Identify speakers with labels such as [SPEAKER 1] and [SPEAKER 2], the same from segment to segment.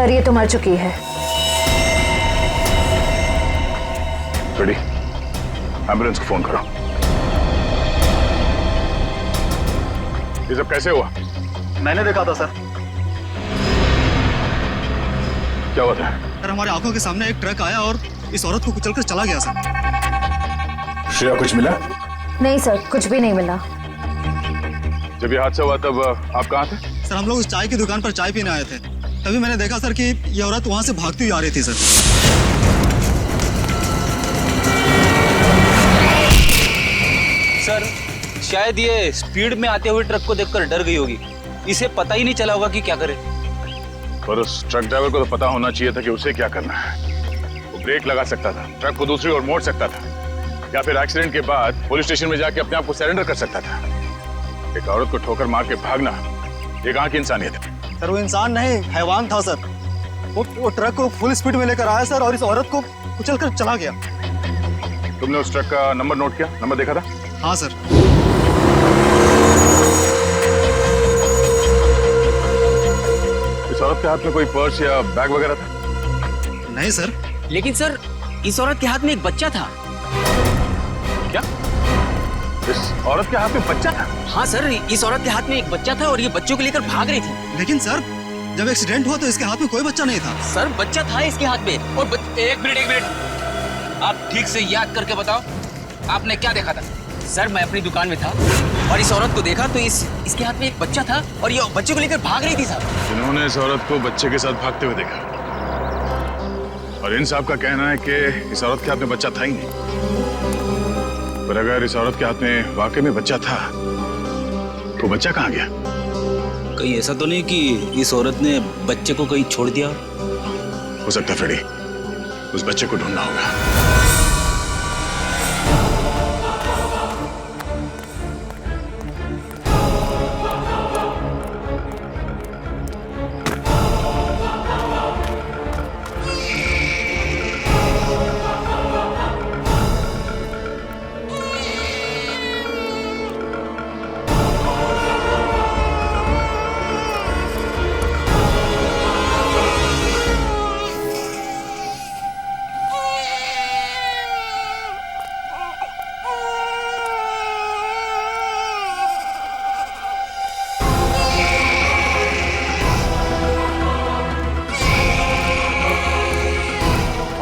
[SPEAKER 1] Sir ये तो मर चुकी है।
[SPEAKER 2] रेडी, एम्बुलेंस को फोन करो। ये सब कैसे हुआ?
[SPEAKER 3] मैंने देखा था सर।
[SPEAKER 2] क्या हुआ था?
[SPEAKER 3] सर हमारे आंखों के सामने एक ट्रक आया और इस औरत को कुचलकर चला गया सर।
[SPEAKER 2] श्रेया कुछ मिला?
[SPEAKER 1] नहीं सर, कुछ भी नहीं मिला।
[SPEAKER 2] जब ये हादसा हुआ तब आप कहाँ थे?
[SPEAKER 3] सर हम लोग उस चाय की दुकान पर चाय पीने आए थे, तभी मैंने देखा सर कि ये औरत वहां से भागती हुई आ रही थी सर।
[SPEAKER 4] सर शायद ये स्पीड में आते हुए ट्रक को देखकर डर गई होगी, इसे पता ही नहीं चला होगा कि क्या करे।
[SPEAKER 2] पर उस ट्रक ड्राइवर को तो पता होना चाहिए था कि उसे क्या करना है। वो ब्रेक लगा सकता था, ट्रक को दूसरी ओर मोड़ सकता था, या फिर एक्सीडेंट के बाद पुलिस स्टेशन में जाके अपने आप को सरेंडर कर सकता था। एक औरत को ठोकर मार के भागना, ये कहाँ की इंसानियत है?
[SPEAKER 3] सर वो इंसान नहीं, हैवान था सर। वो ट्रक को फुल स्पीड में लेकर आया सर और इस औरत को कुचलकर चला गया।
[SPEAKER 2] तुमने उस ट्रक का नंबर नोट किया? नंबर देखा था?
[SPEAKER 3] हाँ सर।
[SPEAKER 2] इस औरत के हाथ में कोई पर्स या बैग वगैरह था?
[SPEAKER 3] नहीं सर।
[SPEAKER 4] लेकिन सर इस औरत के हाथ में एक बच्चा था।
[SPEAKER 2] क्या? इस औरत के हाथ में बच्चा था?
[SPEAKER 4] हाँ सर, इस औरत के हाथ में एक बच्चा था और ये बच्चों को लेकर भाग रही थी।
[SPEAKER 3] लेकिन सर जब एक्सीडेंट हुआ तो इसके हाथ में कोई बच्चा नहीं था।
[SPEAKER 4] सर बच्चा था इसके हाथ में और एक मिनट, आप ठीक से याद करके बताओ, आपने क्या देखा था? सर मैं अपनी दुकान में था और इस औरत को देखा तो इसके हाथ में एक बच्चा था और ये बच्चे को लेकर भाग रही थी साहब।
[SPEAKER 2] जिन्होंने इस औरत को बच्चे के साथ भागते हुए देखा, और इन साहब का कहना है कि इस औरत के हाथ में बच्चा था ही नहीं। पर अगर इस औरत के हाथ में वाकई में बच्चा था तो बच्चा कहाँ गया?
[SPEAKER 4] कहीं ऐसा तो नहीं कि इस औरत ने बच्चे को कहीं छोड़ दिया?
[SPEAKER 2] हो सकता है फ्रेडी, उस बच्चे को ढूंढना होगा।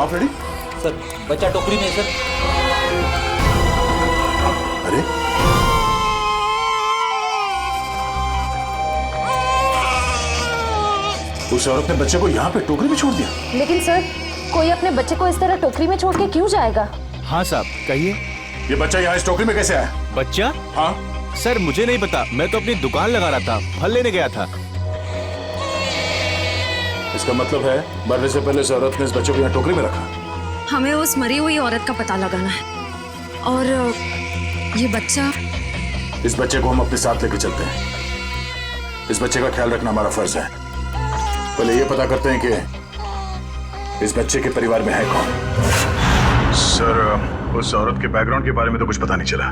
[SPEAKER 3] आप रेडी?
[SPEAKER 4] सर बच्चा टोकरी में है सर।
[SPEAKER 2] अरे उस औरत ने बच्चे को यहाँ पे टोकरी में छोड़ दिया।
[SPEAKER 1] लेकिन सर कोई अपने बच्चे को इस तरह टोकरी में छोड़ के क्यों जाएगा?
[SPEAKER 5] हाँ साहब कहिए।
[SPEAKER 2] ये बच्चा यहाँ इस टोकरी में कैसे आया?
[SPEAKER 5] बच्चा?
[SPEAKER 2] हाँ
[SPEAKER 5] सर मुझे नहीं पता, मैं तो अपनी दुकान लगा रहा था, फल लेने गया था।
[SPEAKER 2] इसका मतलब है मरने से पहले इस औरत ने इस बच्चे को यहाँ टोकरी में रखा।
[SPEAKER 6] हमें उस मरी हुई औरत का पता लगाना है और ये बच्चा।
[SPEAKER 2] इस बच्चे को हम अपने साथ लेके चलते हैं। इस बच्चे का ख्याल रखना हमारा फर्ज है। पहले ये पता करते हैं कि इस बच्चे के परिवार में है कौन। सर उस औरत के बैकग्राउंड के बारे में तो कुछ पता नहीं चला,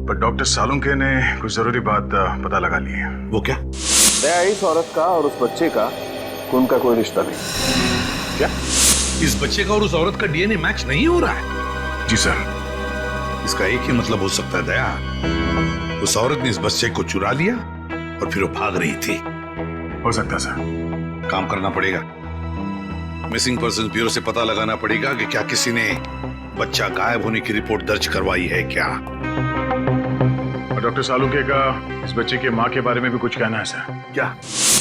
[SPEAKER 2] पर डॉक्टर सालुंके ने कुछ जरूरी बात पता लगा ली है। वो क्या?
[SPEAKER 7] इस औरत का और उस बच्चे का खून का कोई रिश्ता नहीं।
[SPEAKER 2] क्या?
[SPEAKER 8] इस बच्चे का और उस औरत का डीएनए मैच नहीं हो रहा है?
[SPEAKER 2] जी सर।
[SPEAKER 8] इसका एक ही मतलब हो सकता है दया, उस औरत ने इस बच्चे को चुरा लिया और फिर वो भाग रही थी।
[SPEAKER 2] हो सकता है सर।
[SPEAKER 8] काम करना पड़ेगा, मिसिंग पर्सन ब्यूरो से पता लगाना पड़ेगा कि क्या किसी ने बच्चा गायब होने की रिपोर्ट दर्ज करवाई है क्या।
[SPEAKER 2] और डॉक्टर सालुके का इस बच्चे की माँ के बारे में भी कुछ कहना है सर।
[SPEAKER 8] क्या?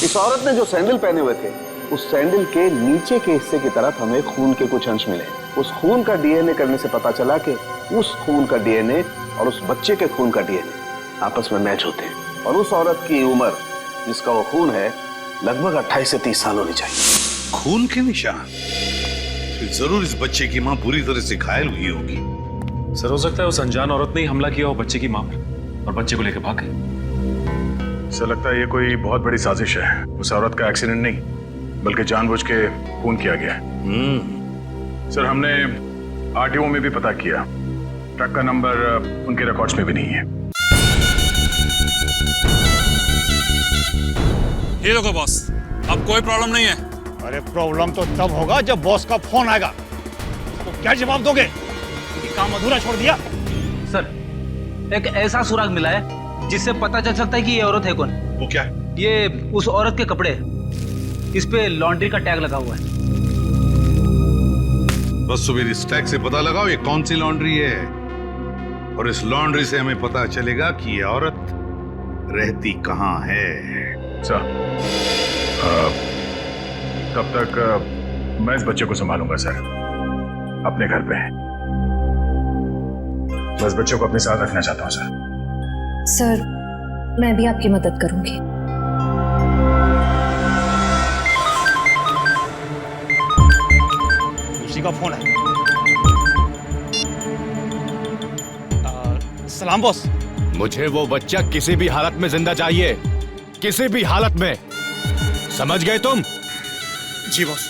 [SPEAKER 7] इस औरत ने जो सैंडल पहने हुए थे, उस सैंडल के नीचे के हिस्से की तरफ हमें खून के कुछ अंश मिले। उस खून का डीएनए करने से पता चला कि उस खून का डीएनए और उस बच्चे के खून का डीएनए आपस में मैच होते हैं। और उस औरत की उम्र जिसका वो खून है लगभग 28 से 30 साल होनी चाहिए।
[SPEAKER 8] खून के निशान? फिर जरूर इस बच्चे की माँ बुरी तरह से घायल हुई होगी।
[SPEAKER 9] सर हो सकता है उस अनजान औरत ने ही हमला किया हो बच्चे की माँ पर और बच्चे को लेकर भाग गई।
[SPEAKER 2] सर लगता है ये कोई बहुत बड़ी साजिश है। उस औरत का एक्सीडेंट नहीं बल्कि जानबूझ के खून किया गया है। सर हमने आरटीओ में भी पता किया, ट्रक का नंबर उनके रिकॉर्ड्स में भी नहीं है।
[SPEAKER 10] ये देखो बॉस, अब कोई प्रॉब्लम नहीं है। अरे प्रॉब्लम तो तब होगा जब बॉस का फोन आएगा, तो क्या जवाब दोगे? ये काम अधूरा छोड़ दिया?
[SPEAKER 4] सर, एक ऐसा सुराग मिला है जिससे पता चल सकता है कि ये औरत है कौन।
[SPEAKER 8] वो क्या?
[SPEAKER 4] ये उस औरत के कपड़े, इस पे लॉन्ड्री का टैग लगा हुआ है।
[SPEAKER 8] बस सुबह इस टैग से पता लगाओ ये कौन सी लॉन्ड्री है, और इस लॉन्ड्री से हमें पता चलेगा कि ये औरत रहती कहाँ है।
[SPEAKER 2] सर, तब तक मैं इस बच्चे को संभालूंगा सर, अपने घर पे। बस बच्चे को अपने साथ रखना चाहता हूँ सर।
[SPEAKER 1] सर, मैं भी आपकी मदद करूंगी।
[SPEAKER 10] उसी का फोन है। सलाम बॉस।
[SPEAKER 5] मुझे वो बच्चा किसी भी हालत में जिंदा चाहिए, किसी भी हालत में, समझ गए तुम?
[SPEAKER 10] जी बॉस।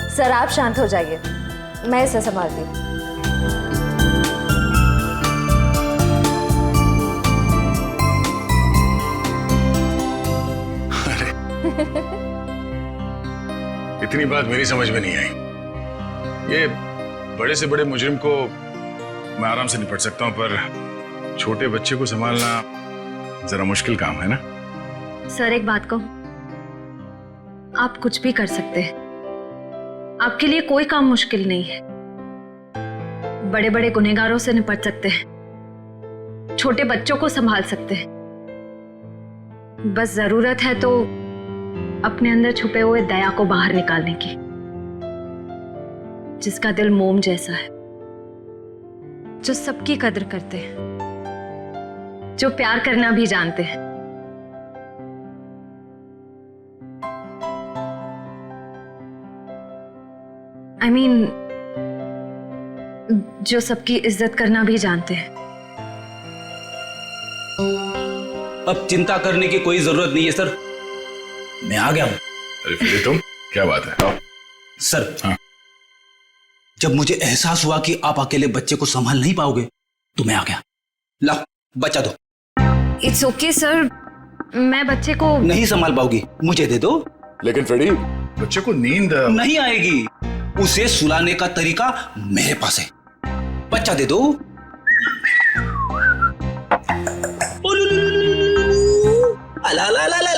[SPEAKER 1] सर, आप शांत हो जाइए, मैं इसे संभालती हूँ।
[SPEAKER 2] इतनी बात मेरी समझ में नहीं आई। ये बड़े से बड़े मुजरिम को मैं आराम से निपट सकता हूं, पर छोटे बच्चे को संभालना जरा मुश्किल काम है ना।
[SPEAKER 6] सर, एक बात कहूं, आप कुछ भी कर सकते हैं, आपके लिए कोई काम मुश्किल नहीं है। बड़े बड़े गुनहगारों से निपट सकते हैं, छोटे बच्चों को संभाल सकते हैं। बस जरूरत है तो अपने अंदर छुपे हुए दया को बाहर निकालने की, जिसका दिल मोम जैसा है, जो सबकी कदर करते हैं, जो प्यार करना भी जानते हैं। I mean, जो सबकी इज्जत करना भी जानते हैं।
[SPEAKER 4] अब चिंता करने की कोई जरूरत नहीं है सर, मैं आ गया हूं।
[SPEAKER 2] अरे फिर तुम, क्या बात है? आओ।
[SPEAKER 4] सर,
[SPEAKER 2] हाँ?
[SPEAKER 4] जब मुझे एहसास हुआ कि आप अकेले बच्चे को संभाल नहीं पाओगे तो मैं आ गया। ला, बच्चा दो।
[SPEAKER 6] इट्स ओके सर, मैं बच्चे को
[SPEAKER 4] नहीं संभाल पाओगी, मुझे दे दो।
[SPEAKER 2] लेकिन फ्रेडी, बच्चे को नींद
[SPEAKER 4] नहीं आएगी, उसे सुलाने का तरीका मेरे पास है। बच्चा दे दो। अला ला ला ला।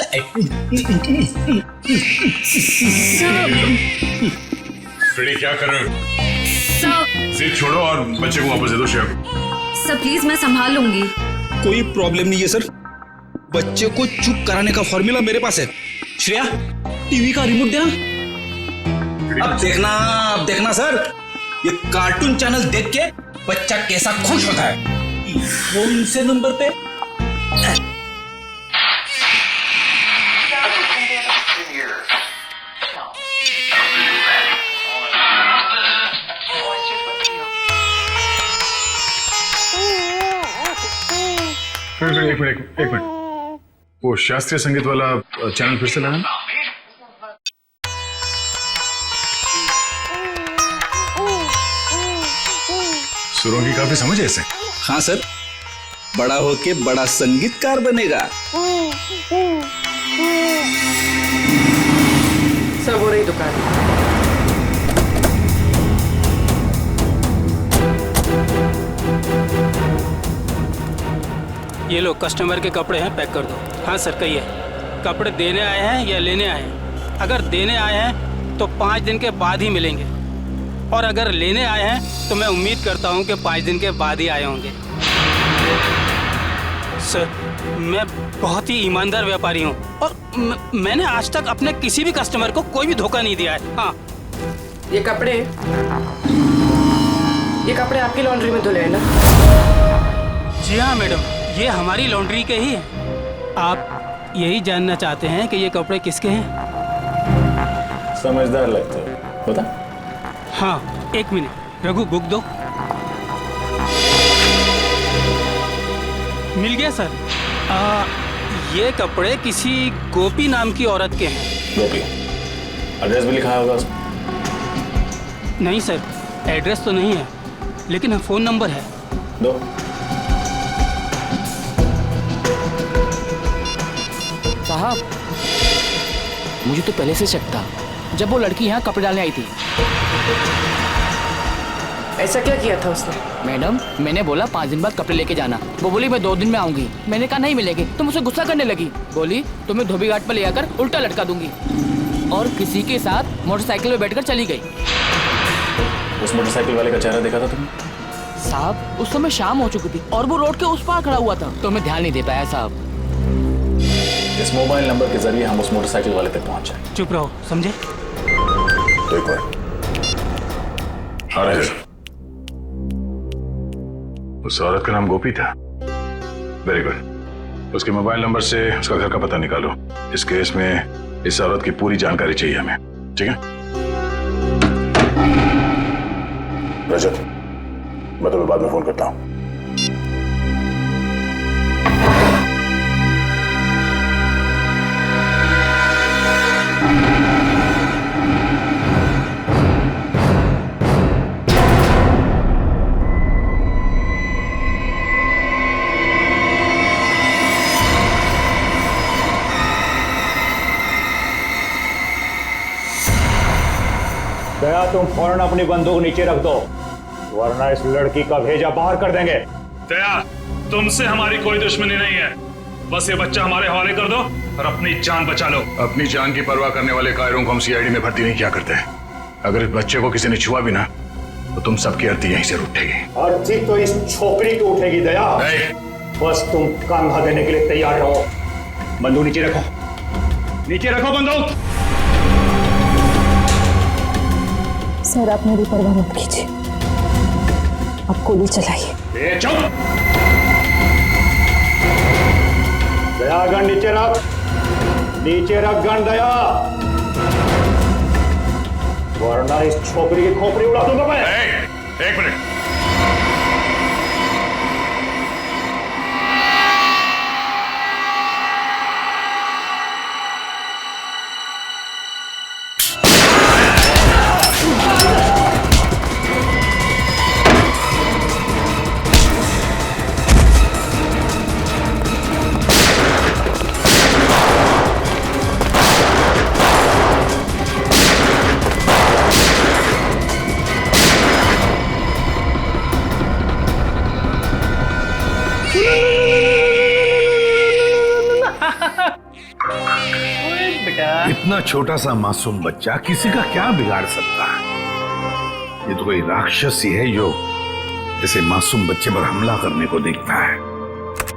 [SPEAKER 2] फ्रेडी क्या कर रहे हो? जिद छोड़ो और बच्चे को वापस दे दो श्रेया को।
[SPEAKER 6] सर प्लीज, मैं संभाल लूंगी।
[SPEAKER 4] कोई प्रॉब्लम नहीं है सर, बच्चे को चुप कराने का फॉर्मूला मेरे पास है। श्रेया, टीवी का रिमोट देना। अब देखना सर, ये कार्टून चैनल देख के बच्चा कैसा खुश होता है। कौन से नंबर पे?
[SPEAKER 2] एक मिनट, वो शास्त्रीय संगीत वाला चैनल फिर से लगाना। सुरों की काफी समझ है इसे।
[SPEAKER 4] हाँ सर, बड़ा होके बड़ा संगीतकार बनेगा।
[SPEAKER 11] सब हो रही दुकान।
[SPEAKER 12] ये लो, कस्टमर के कपड़े हैं, पैक कर दो। हाँ सर, कहिए, कपड़े देने आए हैं या लेने आए हैं? अगर देने आए हैं तो 5 दिन के बाद ही मिलेंगे, और अगर लेने आए हैं तो मैं उम्मीद करता हूं कि 5 दिन के बाद ही आए होंगे। सर, मैं बहुत ही ईमानदार व्यापारी हूं, और मैंने आज तक अपने किसी भी कस्टमर को कोई भी धोखा नहीं दिया है। हाँ,
[SPEAKER 11] ये कपड़े आपकी लॉन्ड्री में धुले हैं ना?
[SPEAKER 12] जी हाँ मैडम, ये हमारी लॉन्ड्री के ही हैं। आप यही जानना चाहते हैं कि ये कपड़े किसके हैं?
[SPEAKER 2] समझदार लगते हो, बता।
[SPEAKER 12] हाँ, 1 मिनट, रघु बुक दो। मिल गया सर। ये कपड़े किसी गोपी नाम की औरत के हैं।
[SPEAKER 2] गोपी, एड्रेस भी लिखा होगा उसमें?
[SPEAKER 12] नहीं सर, एड्रेस तो नहीं है, लेकिन फ़ोन नंबर है।
[SPEAKER 2] दो।
[SPEAKER 13] साहब, मुझे तो पहले से शक था जब वो लड़की यहाँ कपड़े डालने आई थी।
[SPEAKER 11] ऐसा क्या किया था उसने?
[SPEAKER 13] मैडम, मैंने बोला 5 दिन बाद कपड़े लेके जाना। वो बोली मैं 2 दिन में आऊंगी। मैंने कहा नहीं मिलेंगे, तो मुझसे गुस्सा करने लगी। बोली तुम्हें धोबी घाट पर ले आकर उल्टा लटका दूंगी, और किसी के साथ मोटरसाइकिल में बैठकर चली गई।
[SPEAKER 2] उस मोटरसाइकिल वाले का चेहरा देखा था तुमने?
[SPEAKER 13] साहब, उस समय शाम हो चुकी थी और वो रोड के उस पार खड़ा हुआ था, तो मैं ध्यान नहीं दे पाया साहब।
[SPEAKER 2] इस मोबाइल नंबर के जरिए हम उस मोटरसाइकिल वाले तक पहुंच जाए।
[SPEAKER 12] चुप रहो, समझे?
[SPEAKER 2] तो एक बार उस औरत का नाम गोपी था। Very good. उसके मोबाइल नंबर से उसका घर का पता निकालो। इस केस में इस औरत की पूरी जानकारी चाहिए हमें, ठीक है? रजत, मैं तुम्हें बाद में फोन करता हूं।
[SPEAKER 10] दया, तुम फौरन अपनी बंदूक नीचे रख दो, वरना इस लड़की का भेजा बाहर कर देंगे।
[SPEAKER 9] दया, तुमसे हमारी कोई दुश्मनी नहीं है, बस ये बच्चा हमारे हवाले कर दो और अपनी जान बचा लो।
[SPEAKER 2] अपनी जान की परवाह करने वाले कायरों को हम सीआईडी में भर्ती नहीं किया करते। अगर इस बच्चे को किसी ने छुआ भी ना, तो तुम सबकी अर्थी यहीं से उठेगी।
[SPEAKER 10] अर्थी तो इस छोकरी की उठेगी। दया, बस तुम कंधा देने के लिए तैयार रहो। बंदूक नीचे रखो, नीचे रखो बंदूक।
[SPEAKER 1] सर, आप मेरी परवाह मत कीजिए, आप गोली चलाइए।
[SPEAKER 10] चुप! दया, गन नीचे रख, नीचे रख गन दया, वरना इस छोकरी की खोपड़ी उड़ा दूंगा मैं।
[SPEAKER 2] एक मिनट।
[SPEAKER 8] इतना छोटा सा मासूम बच्चा किसी का क्या बिगाड़ सकता है? ये तो कोई राक्षस ही है जो ऐसे मासूम बच्चे पर हमला करने को देखता है।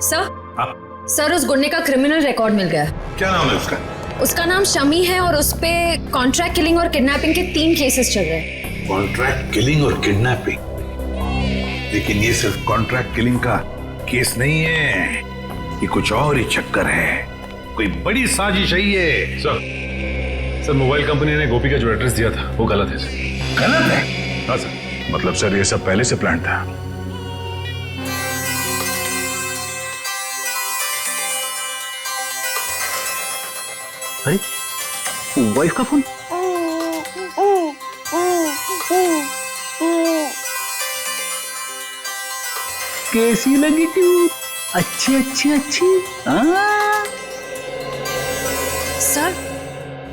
[SPEAKER 6] सर, उस गुंडे का क्रिमिनल रिकॉर्ड मिल गया।
[SPEAKER 8] क्या नाम है उसका?
[SPEAKER 6] उसका नाम शमी है और उस पे कॉन्ट्रैक्ट किलिंग और किडनैपिंग के 3 केसेस चल रहे हैं।
[SPEAKER 8] कॉन्ट्रैक्ट किलिंग और किडनैपिंग? लेकिन ये सिर्फ कॉन्ट्रैक्ट किलिंग का केस नहीं है, ये कुछ और ही चक्कर है, कोई बड़ी साजिश है ये।
[SPEAKER 9] सर, मोबाइल कंपनी ने गोपी का जो एड्रेस दिया था वो गलत है।
[SPEAKER 8] गलत है?
[SPEAKER 9] हाँ सर।
[SPEAKER 2] मतलब सर, ये सब पहले से प्लान था?
[SPEAKER 10] अरे, वाइफ का फोन। कैसी लगी थी? अच्छी अच्छी अच्छी।
[SPEAKER 6] सर,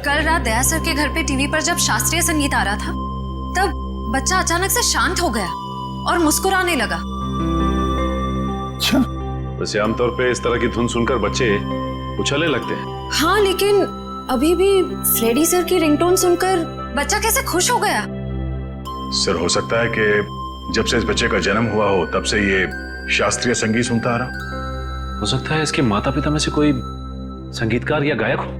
[SPEAKER 6] कल रात दया सर के घर पे टीवी पर जब शास्त्रीय संगीत आ रहा था, तब बच्चा अचानक से शांत हो गया और मुस्कुराने लगा।
[SPEAKER 9] अच्छा, वैसे आमतौर पे इस तरह की धुन सुनकर बच्चे उछलने लगते हैं।
[SPEAKER 6] हाँ, लेकिन अभी भी फ्रेडी सर की रिंगटोन सुनकर बच्चा कैसे खुश हो गया?
[SPEAKER 2] सर, हो सकता है कि जब से इस बच्चे का जन्म हुआ हो तब से ये शास्त्रीय संगीत सुनता आ रहा।
[SPEAKER 9] हो सकता है इसके माता पिता में से कोई संगीतकार या गायक हो।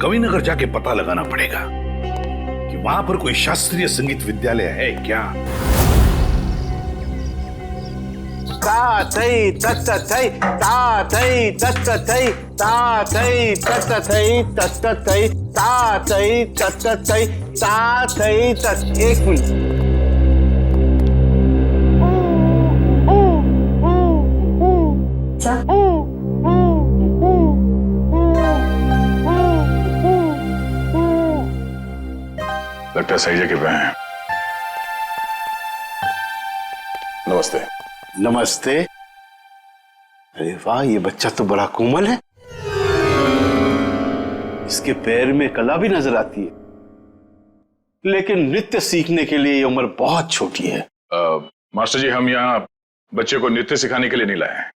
[SPEAKER 8] कविनगर जाके पता लगाना पड़ेगा कि वहां पर कोई शास्त्रीय संगीत विद्यालय है क्या।
[SPEAKER 7] ता थई तत थई ता थई तत थई ता थई तत थई तत थई ता थई तत थई ता थई तत। एक मिनट,
[SPEAKER 1] सर,
[SPEAKER 2] डॉक्टर सही जगह पे हैं। नमस्ते।
[SPEAKER 7] नमस्ते। अरे वाह, ये बच्चा तो बड़ा कोमल है। इसके पैर में कला भी नजर आती है, लेकिन नृत्य सीखने के लिए ये उम्र बहुत छोटी है।
[SPEAKER 2] मास्टर जी, हम यहाँ बच्चे को नृत्य सिखाने के लिए नहीं लाए हैं।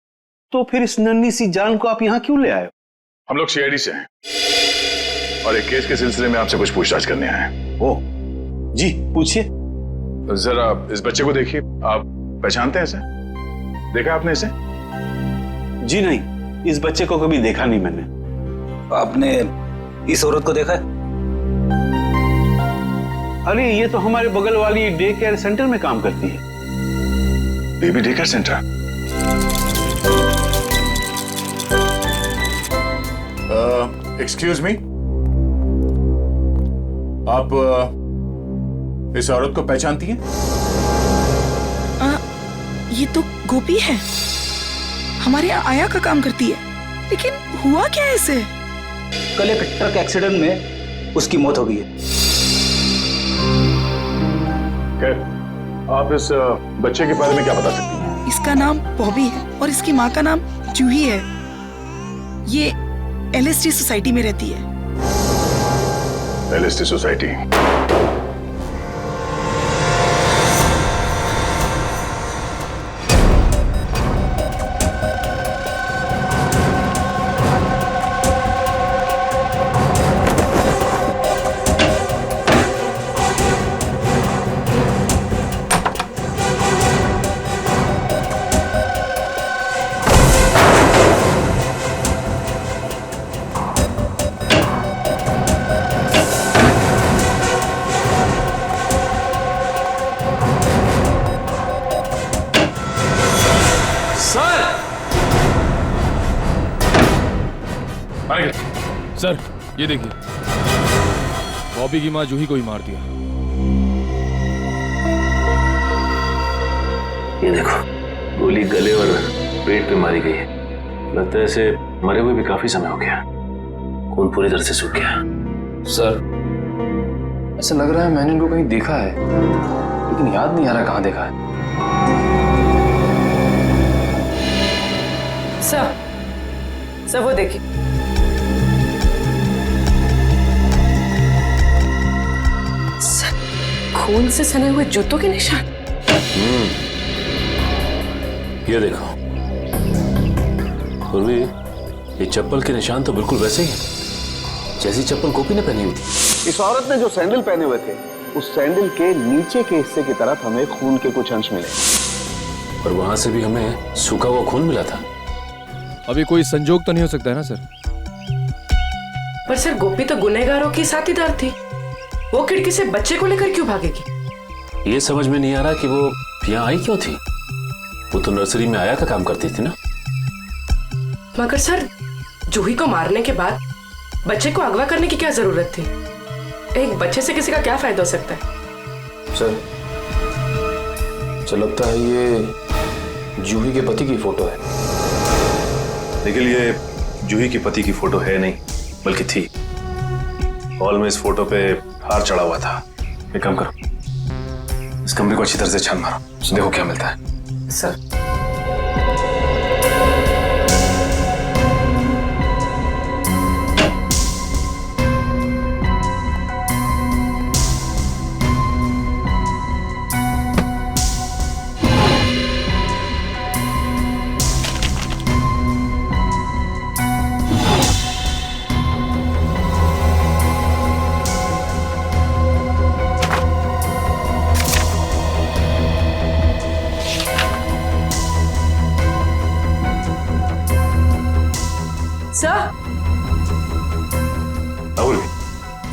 [SPEAKER 7] तो फिर इस नन्ही सी जान को आप यहाँ क्यों ले आए?
[SPEAKER 2] हम लोग सीआईडी से हैं और एक केस के सिलसिले में आपसे कुछ पूछताछ करने आए हैं।
[SPEAKER 7] ओ जी, पूछिए।
[SPEAKER 2] जरा इस बच्चे को देखिए। आप पहचानते हैं इसे? देखा आपने इसे?
[SPEAKER 7] जी नहीं, इस बच्चे को कभी देखा नहीं मैंने।
[SPEAKER 3] आपने इस औरत को देखा है?
[SPEAKER 7] अरे ये तो हमारे बगल वाली डे केयर सेंटर में काम करती है।
[SPEAKER 2] Baby day care centre? Excuse me, आप इस औरत को पहचानती हैं?
[SPEAKER 11] ये तो गोपी है, हमारे यहाँ आया का काम करती है। लेकिन हुआ क्या है इसे?
[SPEAKER 3] कल एक ट्रक एक्सीडेंट में उसकी मौत हो गई है।
[SPEAKER 2] आप इस बच्चे के बारे में क्या बता सकती हैं?
[SPEAKER 11] इसका नाम बॉबी है और इसकी माँ का नाम जूही है। ये LSD सोसाइटी में रहती है।
[SPEAKER 2] LSD society?
[SPEAKER 5] सर, ये देखिए, बॉबी की माँ जूही को ही मार दिया।
[SPEAKER 14] ये देखो, गोली गले और पेट पे मारी गई है। लगता है इसे मरे हुए भी काफी समय हो गया। खून पूरी तरह से सूख गया।
[SPEAKER 15] सर, ऐसा लग रहा है मैंने इनको कहीं देखा है, लेकिन याद नहीं आ रहा कहाँ देखा है।
[SPEAKER 11] सर वो देखिए। खून से सने हुए जूतों के निशान।
[SPEAKER 14] ये देखो, और भी ये चप्पल के निशान तो बिल्कुल वैसे ही हैं जैसी चप्पल गोपी ने पहनी हुई थी।
[SPEAKER 7] इस औरत ने जो सैंडल पहने हुए थे, उस सैंडल के नीचे के हिस्से की तरफ हमें खून के कुछ अंश मिले
[SPEAKER 14] और वहां से भी हमें सूखा हुआ खून मिला था।
[SPEAKER 5] अभी कोई संजोग तो नहीं हो सकता है ना सर?
[SPEAKER 11] पर सर, गोपी तो गुनहगारों की साथीदार थी। वो खिड़की से बच्चे को लेकर क्यों भागेगी?
[SPEAKER 14] ये समझ में नहीं आ रहा कि वो यहाँ आई क्यों थी। वो तो नर्सरी में आया का काम करती थी ना।
[SPEAKER 11] मगर सर, जूही को मारने के बाद बच्चे को अगवा करने की क्या जरूरत थी? एक बच्चे से किसी का क्या फायदा हो सकता है?
[SPEAKER 15] सर, मुझे लगता है ये जूही के पति की फोटो है।
[SPEAKER 14] लेकिन ये जूही के पति की फोटो है नहीं, बल्कि थी। हॉल में इस फोटो पे हार चढ़ा हुआ था। एक काम करो, इस कमरे को अच्छी तरह से छान मारो, देखो क्या मिलता है।
[SPEAKER 11] सर,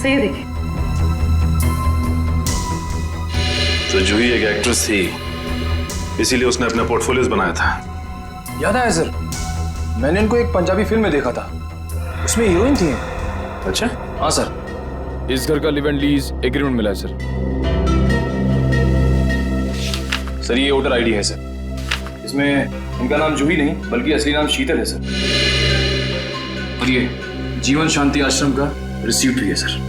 [SPEAKER 14] सही
[SPEAKER 11] देखिए।
[SPEAKER 14] तो जूही एक एक्ट्रेस थी, इसीलिए उसने अपना पोर्टफोलियोज बनाया था।
[SPEAKER 15] याद आया सर, मैंने इनको एक पंजाबी फिल्म में देखा था, उसमें हीरोइन थी।
[SPEAKER 14] अच्छा?
[SPEAKER 15] हाँ सर।
[SPEAKER 5] इस घर का लिव एंड लीज एग्रीमेंट मिला है सर।
[SPEAKER 15] सर, ये वोटर आईडी है सर। इसमें इनका नाम जूही नहीं बल्कि असली नाम शीतल है सर। और ये जीवन शांति आश्रम का रिसीप्ट भी है सर।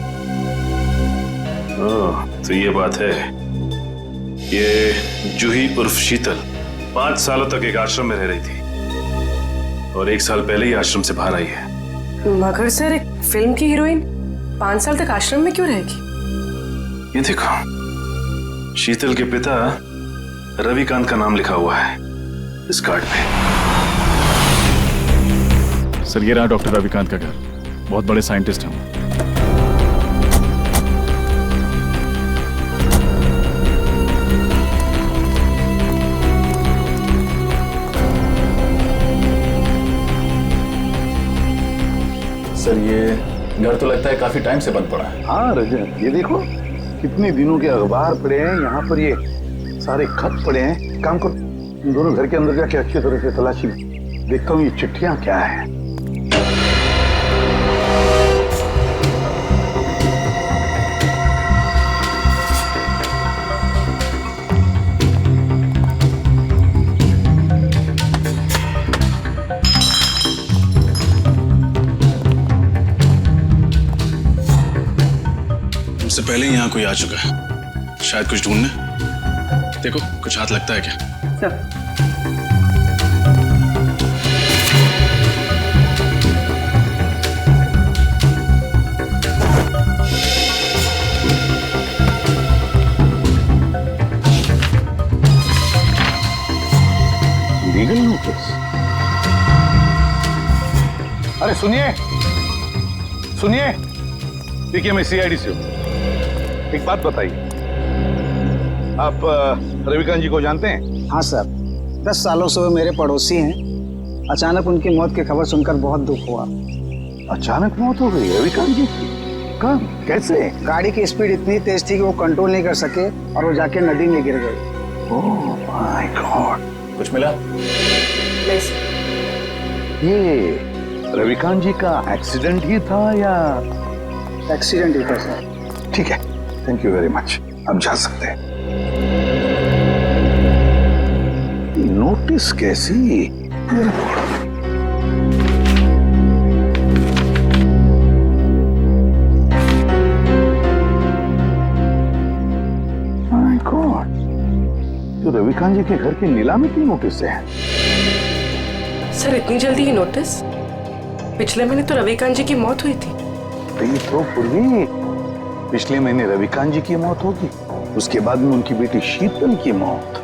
[SPEAKER 14] ओह, तो ये बात है। ये जूही उर्फ शीतल 5 सालों तक एक आश्रम में रह रही थी और 1 साल पहले ही आश्रम से बाहर आई है।
[SPEAKER 11] मगर सर, एक फिल्म की हीरोइन 5 साल तक आश्रम में क्यों रहेगी?
[SPEAKER 14] ये देखो, शीतल के पिता रविकांत का नाम लिखा हुआ है इस कार्ड पे।
[SPEAKER 2] सर, ये रहा डॉक्टर रविकांत का घर। बहुत बड़े साइंटिस्ट हैं।
[SPEAKER 16] सर, ये घर तो लगता है काफी टाइम से बंद पड़ा है।
[SPEAKER 8] हाँ रजत, ये देखो कितने दिनों के अखबार पड़े हैं यहाँ पर, ये सारे खत पड़े हैं। काम करो, इन दोनों घर के अंदर जाके अच्छी तरह से तलाशी देखता हूँ ये चिट्ठियां क्या है।
[SPEAKER 14] उससे पहले ही यहाँ कोई आ चुका है, शायद कुछ ढूंढने। देखो, कुछ हाथ लगता है क्या?
[SPEAKER 11] Sir,
[SPEAKER 8] legal notice? अरे सुनिए सुनिए, देखिए मैं सीआईडी से हूँ। एक बात बताइए, आप रविकांत जी को जानते हैं?
[SPEAKER 3] हाँ सर, 10 सालों से वो मेरे पड़ोसी हैं। अचानक उनकी मौत की खबर सुनकर बहुत दुख हुआ।
[SPEAKER 8] अचानक मौत हो गई रविकांत जी की? कब, कैसे?
[SPEAKER 3] गाड़ी की स्पीड इतनी तेज थी कि वो कंट्रोल नहीं कर सके और वो जाके नदी में गिर गए।
[SPEAKER 8] Oh my God.
[SPEAKER 16] कुछ मिला?
[SPEAKER 8] ये रविकांत जी का एक्सीडेंट ही था या?
[SPEAKER 3] एक्सीडेंट ही था सर।
[SPEAKER 8] ठीक है, थैंक यू वेरी मच, अब जा सकते हैं। नोटिस कैसी? माय गॉड, तो रविकांत जी के घर की नीलामी की नोटिस है।
[SPEAKER 11] सर, इतनी जल्दी ही नोटिस? पिछले महीने तो रविकांत जी की मौत हुई थी।
[SPEAKER 8] तो पूर्वी पिछले महीने रविकांत जी की मौत होगी, उसके बाद में उनकी बेटी शीतल की मौत।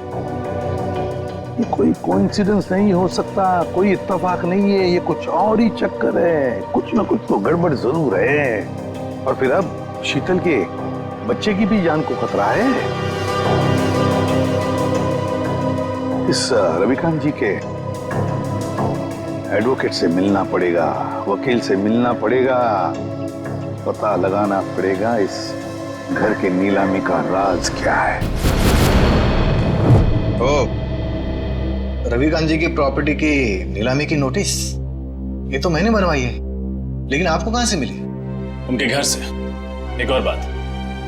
[SPEAKER 8] ये कोई कोइंसिडेंस नहीं हो सकता, कोई इत्तेफाक नहीं है, ये कुछ और ही चक्कर है। कुछ ना कुछ तो गड़बड़ जरूर है। और फिर अब शीतल के बच्चे की भी जान को खतरा है। इस रविकांत जी के एडवोकेट से मिलना पड़ेगा, वकील से मिलना पड़ेगा, पता लगाना पड़ेगा इस घर के नीलामी का राज क्या है।
[SPEAKER 3] ओ, रविकांत जी की प्रॉपर्टी की नीलामी की नोटिस? ये तो मैंने बनवाई है, लेकिन आपको कहां से मिली?
[SPEAKER 14] उनके घर से। एक और बात,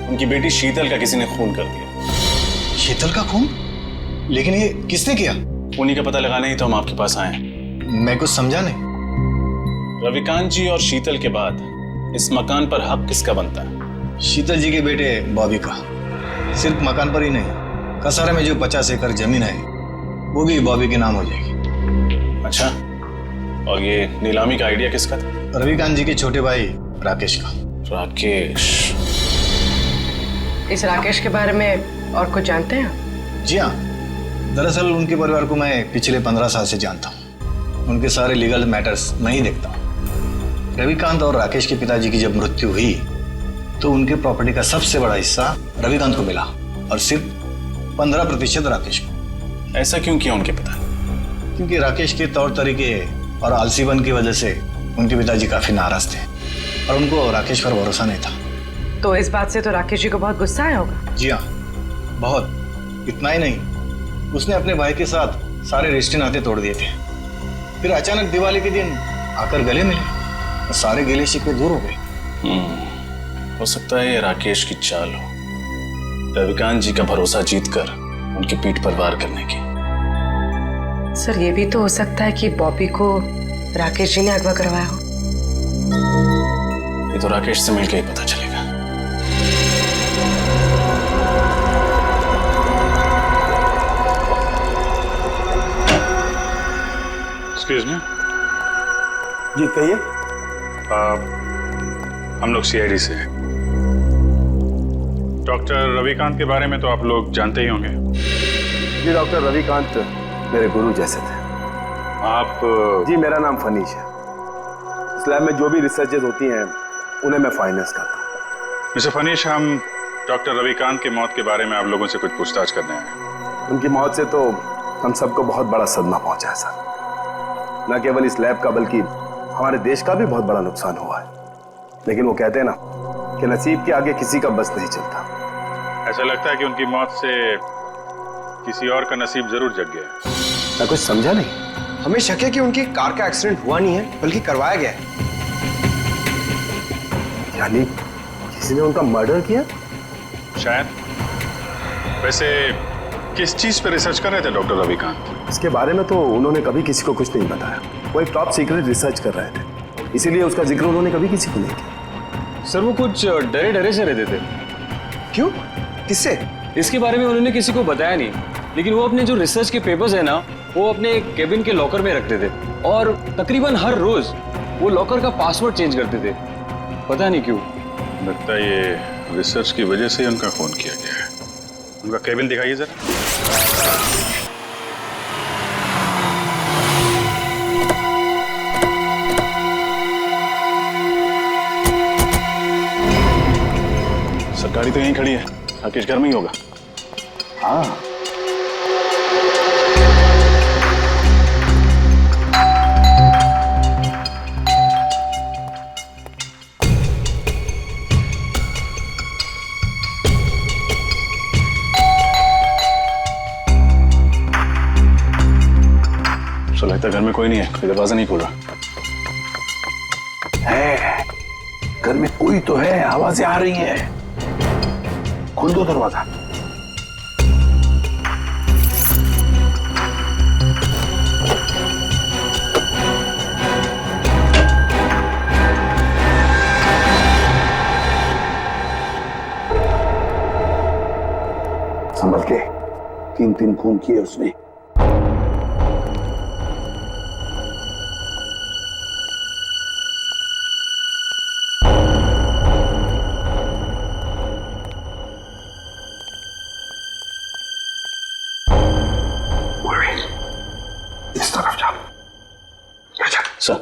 [SPEAKER 14] उनकी बेटी शीतल का किसी ने खून कर दिया।
[SPEAKER 3] शीतल का खून? लेकिन ये किसने किया?
[SPEAKER 14] उन्हीं का पता लगाने ही तो हम आपके पास आए हैं।
[SPEAKER 3] मैं कुछ समझा नहीं।
[SPEAKER 14] रविकांत जी और शीतल के बाद इस मकान पर हक किसका बनता है?
[SPEAKER 3] शीतल जी के बेटे बॉबी का। सिर्फ मकान पर ही नहीं, कसारा में जो 50 एकड़ जमीन है वो भी बॉबी के नाम हो जाएगी।
[SPEAKER 14] अच्छा, और ये नीलामी का आइडिया किसका था?
[SPEAKER 3] रविकांत जी के छोटे भाई राकेश का।
[SPEAKER 14] राकेश?
[SPEAKER 11] इस राकेश के बारे में और कुछ जानते हैं?
[SPEAKER 3] जी हाँ, दरअसल उनके परिवार को मैं पिछले 15 साल से जानता हूँ। उनके सारे लीगल मैटर्स मैं ही देखता हूँ। रविकांत और राकेश के पिताजी की जब मृत्यु हुई तो उनके प्रॉपर्टी का सबसे बड़ा हिस्सा रविकांत को मिला और सिर्फ 15% राकेश को।
[SPEAKER 14] ऐसा क्यों किया उनके पिता?
[SPEAKER 3] क्योंकि राकेश के तौर तरीके और आलसीपन की वजह से उनके पिताजी काफी नाराज थे और उनको राकेश पर भरोसा नहीं था।
[SPEAKER 11] तो इस बात से तो राकेश जी को बहुत गुस्सा आया होगा।
[SPEAKER 3] जी हाँ, बहुत। इतना ही नहीं, उसने अपने भाई के साथ सारे रिश्ते नाते तोड़ दिए थे। फिर अचानक दिवाली के दिन आकर गले मिले और सारे गिले शिकवे दूर हो गए।
[SPEAKER 14] हो सकता है ये राकेश की चाल हो, रविकांत जी का भरोसा जीतकर उनकी पीठ पर वार करने की।
[SPEAKER 11] सर, ये भी तो हो सकता है कि बॉबी को राकेश जी ने अगवा करवाया हो।
[SPEAKER 14] ये तो राकेश से मिलकर ही पता चलेगा।
[SPEAKER 17] Excuse me.
[SPEAKER 7] जी कहिए।
[SPEAKER 17] हम लोग सीआईडी से हैं। डॉक्टर रविकांत के बारे में तो आप लोग जानते ही होंगे।
[SPEAKER 7] जी डॉक्टर रविकांत मेरे गुरु जैसे थे।
[SPEAKER 17] आप?
[SPEAKER 7] जी मेरा नाम फनीश है। इस लैब में जो भी रिसर्चेज होती हैं उन्हें मैं फाइनेंस करता हूँ।
[SPEAKER 17] मिस्टर फनीश, हम डॉक्टर रविकांत की मौत के बारे में आप लोगों से कुछ पूछताछ करने आए हैं।
[SPEAKER 7] उनकी मौत से तो हम सबको बहुत बड़ा सदमा पहुंचा है सर। न केवल इस लैब का बल्कि हमारे देश का भी बहुत बड़ा नुकसान हुआ है। लेकिन वो कहते हैं ना कि नसीब के आगे किसी का बस नहीं चलता।
[SPEAKER 17] ऐसा लगता है कि उनकी मौत से किसी और का नसीब जरूर जग गया है।
[SPEAKER 7] मैं कुछ समझा नहीं।
[SPEAKER 18] हमें शक है कि उनकी कार का एक्सीडेंट हुआ नहीं है बल्कि करवाया गया है।
[SPEAKER 7] यानी किसी ने उनका मर्डर किया?
[SPEAKER 17] शायद। वैसे किस चीज पे रिसर्च कर रहे थे डॉक्टर रविकांत?
[SPEAKER 7] इसके बारे में तो उन्होंने कभी किसी को कुछ नहीं बताया। वो एक टॉप सीक्रेट रिसर्च कर रहे थे, इसीलिए उसका जिक्र उन्होंने कभी किसी को नहीं किया।
[SPEAKER 15] सर वो कुछ डरे डरे से रहते थे।
[SPEAKER 18] क्यों? किससे?
[SPEAKER 15] इसके बारे में उन्होंने किसी को बताया नहीं, लेकिन वो अपने जो रिसर्च के पेपर्स है ना वो अपने केबिन के लॉकर में रखते थे और तकरीबन हर रोज वो लॉकर का पासवर्ड चेंज करते थे। पता नहीं क्यों।
[SPEAKER 17] लगता है ये रिसर्च की वजह से ही उनका फोन किया गया है। उनका केबिन दिखाइए जरा। गाड़ी तो यहीं खड़ी है। राकेश घर में ही होगा।
[SPEAKER 8] हाँ
[SPEAKER 17] तो लगता है घर में कोई नहीं है, कोई दरवाजा नहीं खोल रहा
[SPEAKER 8] है। घर में कोई तो है, आवाजें आ रही हैं। खोल दो दरवाजा। संभल के। 3 खून किए उसने। इस तरफ जाओ।
[SPEAKER 17] सर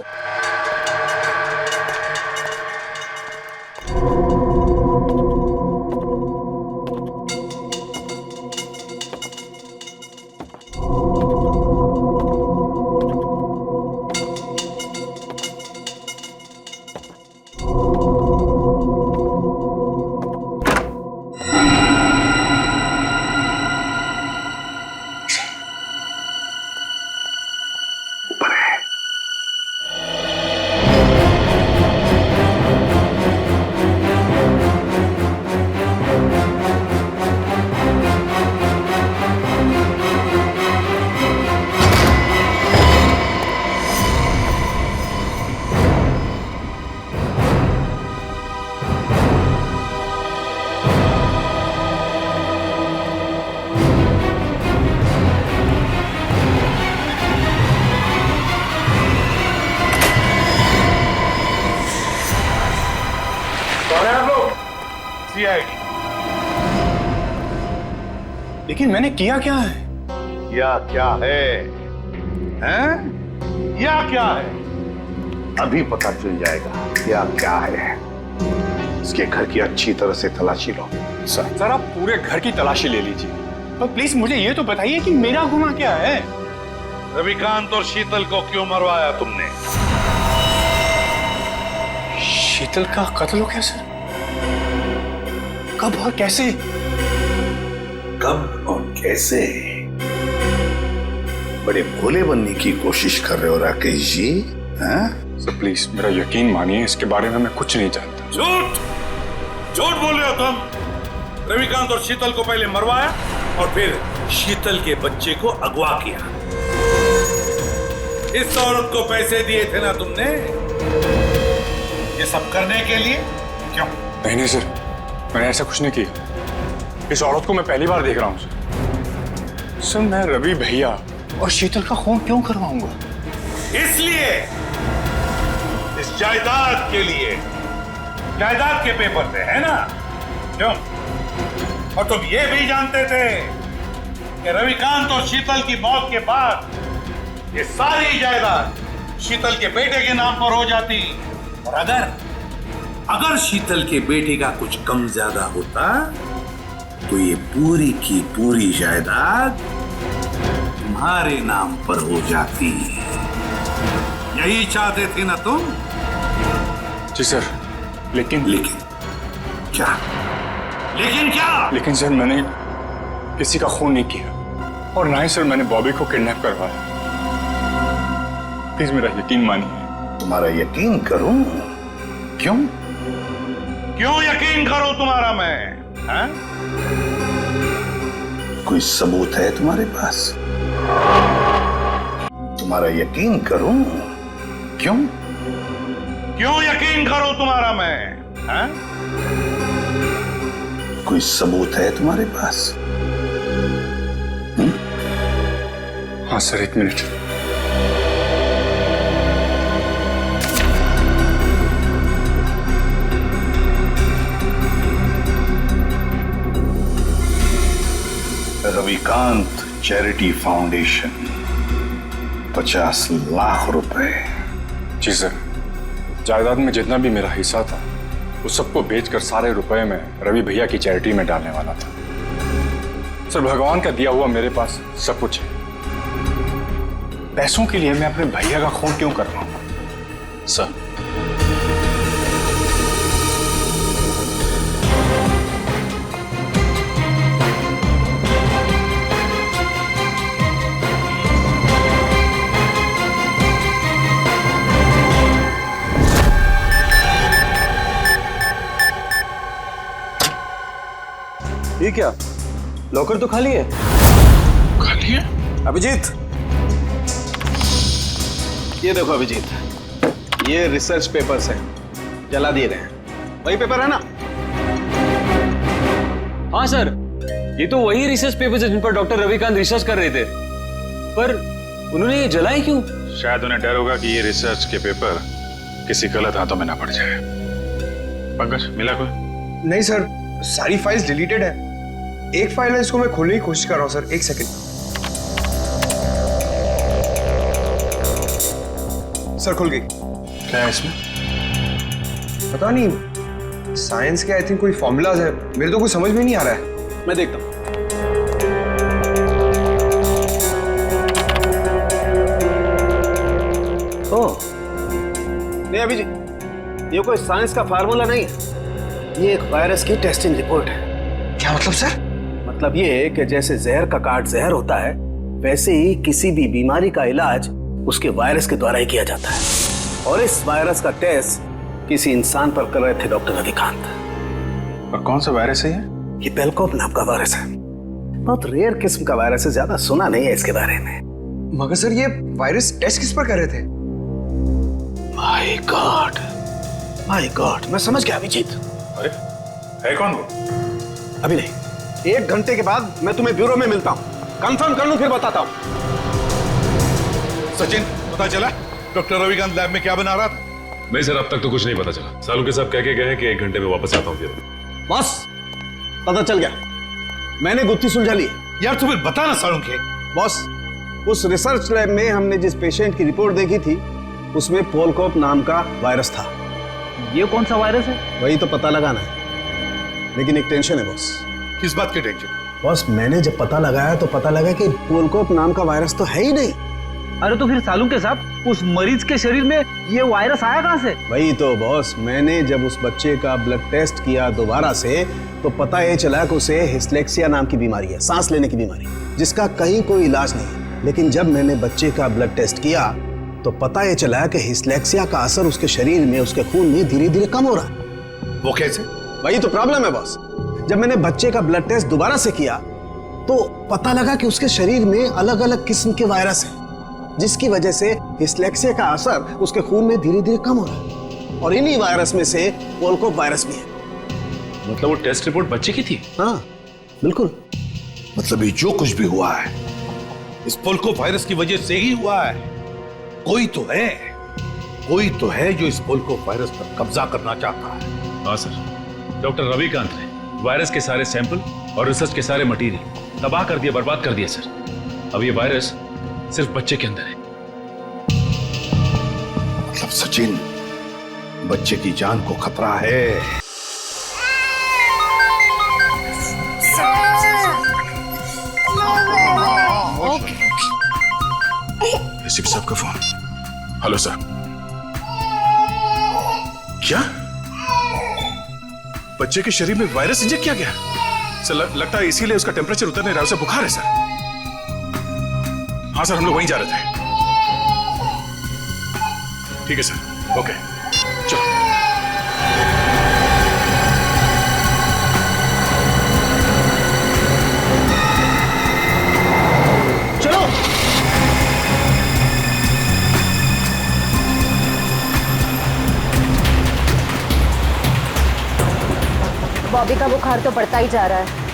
[SPEAKER 18] लेकिन मैंने किया क्या है?
[SPEAKER 8] क्या है? हैं? क्या है? अभी पता चल जाएगा क्या है। इसके घर की अच्छी तरह से तलाशी लो।
[SPEAKER 18] सर आप पूरे घर की तलाशी ले लीजिए, पर प्लीज मुझे ये तो बताइए कि मेरा गुनाह क्या है?
[SPEAKER 8] रविकांत और शीतल को क्यों मरवाया तुमने?
[SPEAKER 18] शीतल का कत्ल हो गया सर? कब और कैसे?
[SPEAKER 8] कब और कैसे? बड़े भोले बनने की कोशिश कर रहे हो राकेश जी।
[SPEAKER 18] सर प्लीज मेरा यकीन मानिए, इसके बारे में मैं कुछ नहीं जानता।
[SPEAKER 8] झूठ बोल रहे हो तुम। रविकांत और शीतल को पहले मरवाया और फिर शीतल के बच्चे को अगवा किया। इस औरत को पैसे दिए थे ना तुमने ये सब करने के लिए? क्यों?
[SPEAKER 18] नहीं सर, मैंने ऐसा कुछ नहीं किया। इस औरत को मैं पहली बार देख रहा हूँ सर। मैं रवि भैया और शीतल का खून क्यों करवाऊंगा?
[SPEAKER 17] इसलिए इस जायदाद के लिए, जायदाद के पेपर थे, है ना? क्यों? और तुम ये भी जानते थे कि रविकांत और शीतल की मौत के बाद ये सारी जायदाद शीतल के बेटे के नाम पर हो जाती, और अगर शीतल के बेटे का कुछ कम ज्यादा होता तो ये पूरी की पूरी जायदाद तुम्हारे नाम पर हो जाती। यही चाहते थे ना तुम?
[SPEAKER 18] जी सर, लेकिन
[SPEAKER 17] क्या? लेकिन क्या?
[SPEAKER 18] लेकिन सर, मैंने किसी का खून नहीं किया, और ना ही सर मैंने बॉबी को किडनैप करवाया। प्लीज मेरा यकीन मानिए।
[SPEAKER 8] तुम्हारा यकीन करूं? क्यों?
[SPEAKER 17] क्यों यकीन करो तुम्हारा मैं? हैं?
[SPEAKER 8] कोई सबूत है तुम्हारे पास? तुम्हारा यकीन करूं? क्यों?
[SPEAKER 17] क्यों यकीन करो तुम्हारा मैं? हैं?
[SPEAKER 8] कोई सबूत है तुम्हारे पास?
[SPEAKER 18] हाँ सर, एक minute.
[SPEAKER 8] Ravikant charity foundation, 50 lakh रुपए।
[SPEAKER 18] जी सर, जायदाद में जितना भी मेरा हिस्सा था उस सबको बेचकर सारे रुपए में रवि भैया की चैरिटी में डालने वाला था। सर, भगवान का दिया हुआ मेरे पास सब कुछ है। पैसों के लिए मैं अपने भैया का खून क्यों कर रहा हूं?
[SPEAKER 14] सर,
[SPEAKER 3] ये क्या? लॉकर तो खाली है।
[SPEAKER 18] खाली है?
[SPEAKER 7] अभिजीत, ये देखो अभिजीत, ये रिसर्च पेपर्स हैं, जला दिए गए हैं। वही पेपर है ना?
[SPEAKER 15] हाँ सर, ये तो वही रिसर्च पेपर्स है जिन पर डॉक्टर रविकांत रिसर्च कर रहे थे, पर उन्होंने ये जलाए क्यों?
[SPEAKER 17] शायद उन्हें डर होगा कि ये रिसर्च के पेपर किसी गलत हाथों में ना पड़ जाए। पंकज, मिला कोई?
[SPEAKER 19] नहीं सर, सारी फाइल्स डिलीटेड है। एक फाइल है, इसको मैं खोलने की कोशिश कर रहा हूँ सर, एक सेकंड। सर, खुल गई।
[SPEAKER 17] क्या है इसमें?
[SPEAKER 19] पता नहीं, साइंस के आई थिंक कोई फॉर्मूलाज है, मेरे तो कुछ समझ में नहीं आ रहा है।
[SPEAKER 7] मैं देखता हूं। ओह, नहीं अभिजीत, ये कोई साइंस का फार्मूला नहीं है, ये एक वायरस की टेस्टिंग रिपोर्ट है।
[SPEAKER 19] क्या मतलब सर?
[SPEAKER 7] मतलब ये है कि जैसे जहर का काट जहर होता है, वैसे ही किसी भी बीमारी का इलाज उसके वायरस के द्वारा ही किया जाता है। और इस वायरस का टेस्ट किसी इंसान पर कर रहे थे डॉक्टर रविकांत।
[SPEAKER 17] और कौन सा वायरस है ये?
[SPEAKER 7] ये पेलकोप नाम का वायरस है। बहुत रेयर किस्म का वायरस है, ज्यादा सुना नहीं है इसके बारे में।
[SPEAKER 19] मगर सर, ये वायरस टेस्ट किस पर कर रहे थे?
[SPEAKER 7] माय गॉड, माय गॉड, मैं समझ गया अभिजीत।
[SPEAKER 17] अरे, है कौन वो?
[SPEAKER 7] अभी नहीं, 1 घंटे के बाद मैं तुम्हें ब्यूरो में मिलता हूँ, कंफर्म कर लूं फिर बताता हूँ।
[SPEAKER 17] सचिन, पता चला डॉक्टर रविकांत लैब में क्या बना रहा था?
[SPEAKER 14] नहीं सर, अब तक तो कुछ नहीं पता चला। सालुंके साहब कह के गए हैं कि 1 घंटे में वापस आता हूँ।
[SPEAKER 7] बस पता चल गया, मैंने गुत्थी सुलझा ली।
[SPEAKER 17] यार तू फिर बता ना सालुंके।
[SPEAKER 7] बॉस, उस रिसर्च लैब में हमने जिस पेशेंट की रिपोर्ट देखी थी उसमें पोलकोप नाम का वायरस था।
[SPEAKER 3] ये कौन सा वायरस है?
[SPEAKER 7] वही तो पता लगाना है, लेकिन एक टेंशन है बॉस।
[SPEAKER 17] किस बात की टेंशन?
[SPEAKER 7] बॉस, मैंने जब पता लगाया तो पता लगा कि पोलकोप नाम का वायरस तो है ही नहीं।
[SPEAKER 3] अरे तो फिर सालुंके साहब, उस मरीज के शरीर में ये वायरस आया कहां से?
[SPEAKER 7] वही तो बॉस, मैंने जब उस बच्चे का ब्लड टेस्ट किया दोबारा से तो पता ये चला कि उसे हिस्लेक्सिया नाम की बीमारी है, सांस लेने की बीमारी, जिसका कहीं कोई इलाज नहीं। लेकिन जब मैंने बच्चे का ब्लड टेस्ट किया तो पता ये चला कि हिस्लेक्सिया का असर उसके शरीर में, उसके खून में धीरे धीरे कम हो रहा है।
[SPEAKER 17] वो कैसे?
[SPEAKER 7] वही तो प्रॉब्लम है बॉस। जब मैंने बच्चे का ब्लड टेस्ट दोबारा से किया तो पता लगा कि उसके शरीर में अलग अलग किस्म के वायरस हैं, जिसकी वजह से हिस्लेक्सिया का असर उसके खून में धीरे धीरे कम हो रहा है। और इन्हीं वायरस में से पोलकोप वायरस भी है।
[SPEAKER 14] मतलब वो टेस्ट रिपोर्ट बच्चे की थी?
[SPEAKER 7] हाँ बिल्कुल।
[SPEAKER 17] मतलब ये जो कुछ भी हुआ है इस पोलकोप वायरस की वजह से ही हुआ है।
[SPEAKER 8] कोई तो है जो इस मुल्क को वायरस पर कब्जा करना चाहता है।
[SPEAKER 9] हाँ सर, डॉक्टर रविकांत ने वायरस के सारे सैंपल और रिसर्च के सारे मटेरियल तबाह कर दिया, बर्बाद कर दिया सर। अब ये वायरस सिर्फ बच्चे के अंदर है।
[SPEAKER 8] मतलब सचिन, बच्चे की जान को खतरा है।
[SPEAKER 2] एसीपी साहब का फोन। Hello sir. क्या बच्चे के शरीर में वायरस इंजेक्ट किया गया? सर लगता है इसीलिए उसका टेम्परेचर उतर नहीं रहा, उसे बुखार है सर। हाँ सर, हम लोग वहीं जा रहे थे। ठीक है सर, ओके चलो।
[SPEAKER 1] बॉबी का बुखार तो बढ़ता ही जा रहा है।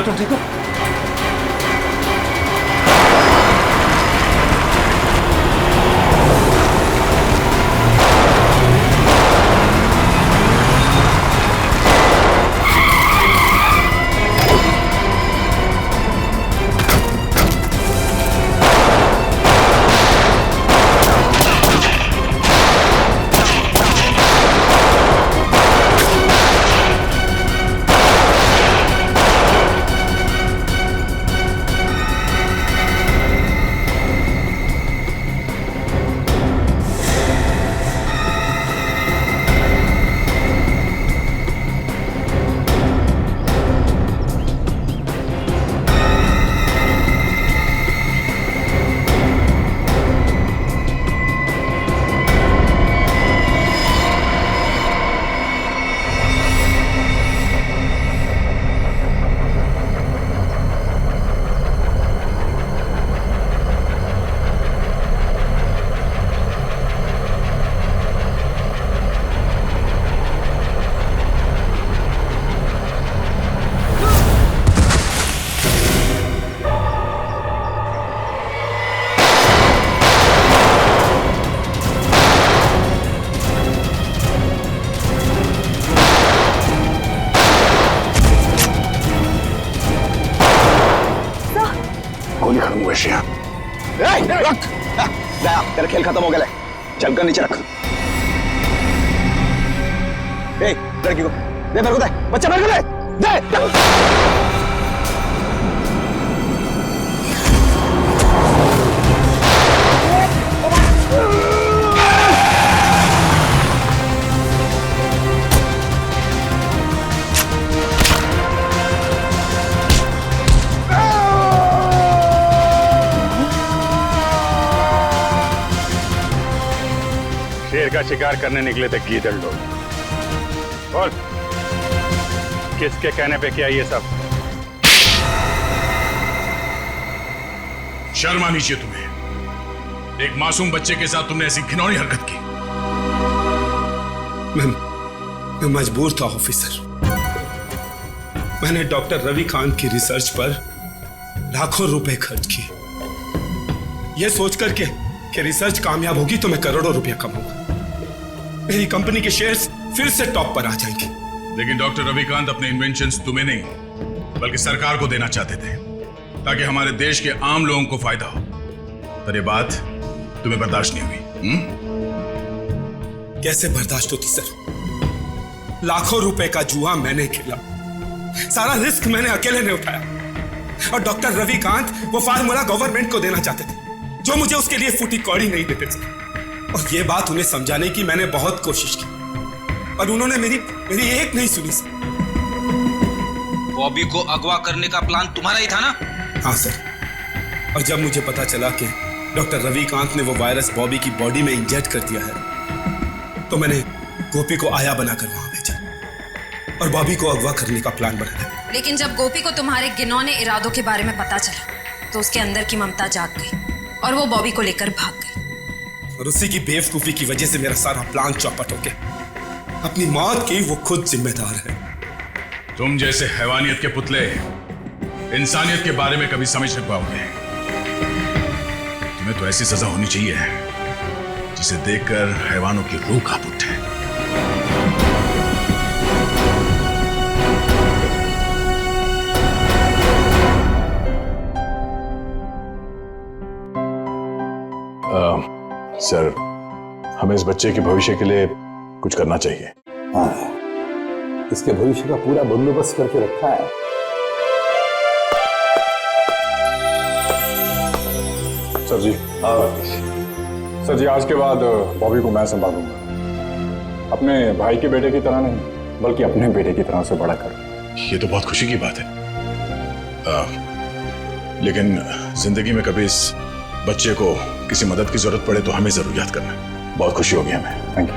[SPEAKER 2] तुम ठीक हो?
[SPEAKER 7] तेरा खेल खत्म हो गया, चल कर नीचे रख। लड़की को दे, मेरे को दे, बच्चा मेरे को दे।
[SPEAKER 18] शेर का शिकार करने निकले थे गीदड़ लोग। बोल, किसके कहने पे किया ये सब?
[SPEAKER 2] शर्म आनी चाहिए तुम्हें। एक मासूम बच्चे के साथ तुमने ऐसी घिनौनी हरकत की।
[SPEAKER 20] मैं मजबूर था ऑफिसर। मैंने डॉक्टर रविकांत की रिसर्च पर लाखों रुपए खर्च किए, यह सोचकर कि रिसर्च कामयाब होगी तो मैं करोड़ों रुपया कमाऊंगा, मेरी कंपनी के शेयर्स फिर से टॉप पर आ जाएंगे।
[SPEAKER 2] लेकिन डॉक्टर रविकांत अपने इन्वेंशंस तुम्हें नहीं बल्कि सरकार को देना चाहते थे, ताकि हमारे देश के आम लोगों को फायदा हो। पर ये बात तुम्हें बर्दाश्त नहीं हुई।
[SPEAKER 20] कैसे बर्दाश्त होती सर? लाखों रुपए का जुआ मैंने खेला, सारा रिस्क मैंने अकेले ने उठाया, और डॉक्टर रविकांत वो फार्मूला गवर्नमेंट को देना चाहते थे, जो मुझे उसके लिए फूटी कौड़ी नहीं देते सर। और ये बात उन्हें समझाने की मैंने बहुत कोशिश की, पर उन्होंने मेरी एक नहीं सुनी सर।
[SPEAKER 4] बॉबी को अगवा करने का प्लान तुम्हारा ही था ना?
[SPEAKER 20] हाँ सर, और जब मुझे पता चला कि डॉक्टर रविकांत ने वो वायरस बॉबी की बॉडी में इंजेक्ट कर दिया है, तो मैंने गोपी को आया बनाकर वहां भेजा और बॉबी को अगवा करने का प्लान बनाया।
[SPEAKER 6] लेकिन जब गोपी को तुम्हारे घिनौने इरादों के बारे में पता चला तो उसके अंदर की ममता जाग गई और वो बॉबी को लेकर भाग गई।
[SPEAKER 20] और उसी की बेवकूफी की वजह से मेरा सारा प्लान चौपट हो गया। अपनी मौत की वो खुद जिम्मेदार है।
[SPEAKER 2] तुम जैसे हैवानियत के पुतले इंसानियत के बारे में कभी समझ नहीं पाओगे। तुम्हें तो ऐसी सजा होनी चाहिए जिसे देखकर हैवानों की रूह कांप उठे। सर, हमें इस बच्चे के भविष्य के लिए कुछ करना चाहिए।
[SPEAKER 8] हाँ, इसके भविष्य का पूरा बंदोबस्त करके रखा है।
[SPEAKER 18] सर जी, सर जी, आज के बाद बॉबी को मैं संभालूंगा। अपने भाई के बेटे की तरह नहीं, बल्कि अपने बेटे की तरह से बड़ा कर।
[SPEAKER 2] ये तो बहुत खुशी की बात है, लेकिन जिंदगी में कभी इस बच्चे को किसी मदद की जरूरत पड़े तो हमें जरूर याद करना। बहुत खुशी होगी हमें।
[SPEAKER 18] Thank you.